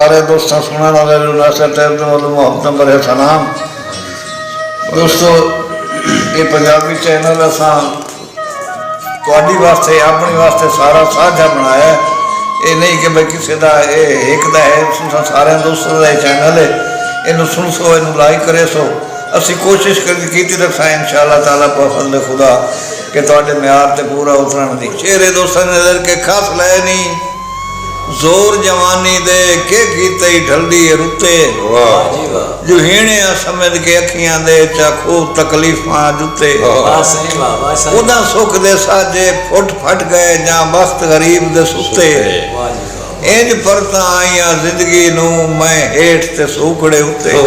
सारे दोस्तों सुनने वाले मोहब्बत भरे सलाम। दोस्तों ये पंजाबी चैनल असा थोड़ी वास्ते अपने वास्ते सारा साझा बनाया। ये नहीं कि भाई किसी का एक है, सारे दोस्तों का चैनल है, इनू सुन सो, इनू लाइक करे सो। असी कोशिश की रखा इंशाअल्लाह ताला फजल खुदा कि तुहाडे म्यार ते पूरा उतरन दी। चेहरे दोस्तों ने नजर के खास लै नहीं, जोर जवानी दे के कीते ढलदी रुते जो हीणे समझ के अखियां दे चाखो तकलीफां जुते उदा सुख दे साजे फुट फट गए जा वक्त गरीब दे सुते इंज परता आईया जिंदगी नू मैं हेठ ते सूखड़े उते।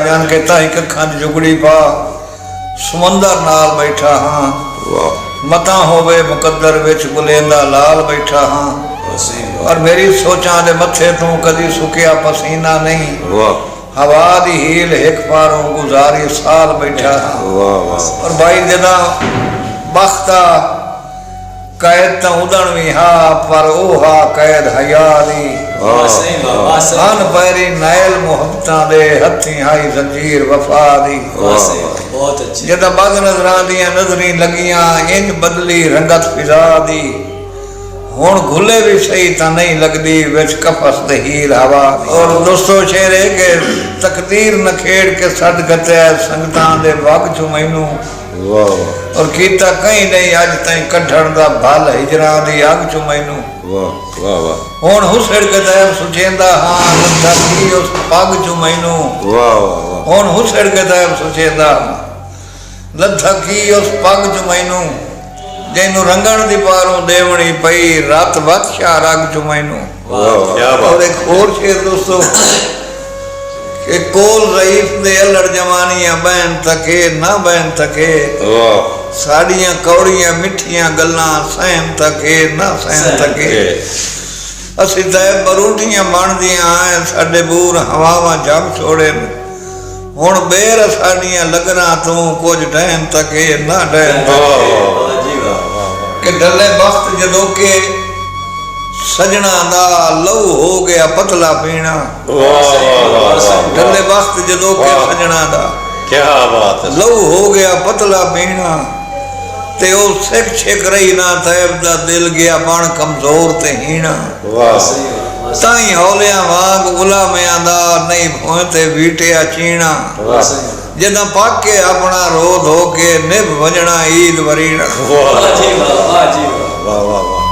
जान के ताई कखां च जुगड़ी पा समंदर नाल बैठा हाँ, मता होवे मुकद्दर विच बुलेंदा लाल बैठा हाँ, और मेरी सोचा दे मथे तू कदी सुकिया पसीना नहीं, हवा दी हील हिक पारों गुजारी साल बैठा हाँ। और भाई जदा बख्ता कैद तो उदण भी हा पर ओ हा कैद हया दी हन पैरी नैल मुहब्बतां दे हथी हाई जंजीर वफा दी। जदा बद नजरां दियां नजरी लगियां इंज बदली रंगत फिजा दी, हुण घुले भी सही ता नहीं लगदी विच कफस दे हील हवा। और दोस्तों शेर है के तकदीर न खेड़ के सद गत्या संगतां दे वग चो मैनू, और कीता कहीं नहीं अज ताई कढ़ण दा भल हिजरां दी अग चो मैनू। हुण हुसड़ गदैब सुचेंदा हाँ लद्दा की उस पग चो मैनू, हुण हुसड़ गदैब सुचेंदा लद्दा की उस पग चो मैनू, जैनू रंगण दी पारों देवणी पई रात बादशाह रग चो मैनू। और एक और शेर दोस्तों कि कोल रईफ दे अलड़ जवानियां बहन तके ना बहन तके, साड़ियां कौड़ियां मिठियां गल्लां सहम तके ना सहम तके, असी तैब बरूटियां बनदियां आए साडे बूर हवावां जग छोड़े, हुण बेर साड़ियां लगना तू कुछ डहन तके ना डहन तके। कि डले वक्त जदों के सजना दा लहू हो गया पतला पीना, डले वक्त जदों के सजना दा क्या बात है लहू हो गया पतला पीना, ते ओ सिख छिक रही ना तैब दा दिल गया बन कमजोर ते हीना। ताई हौलिया वांग गुलामियां दा नहीं भोए ते बीटिया चीना, जदा पाके अपना रो धो के निभ वजना ईद वरीना। वाह वाह वाह।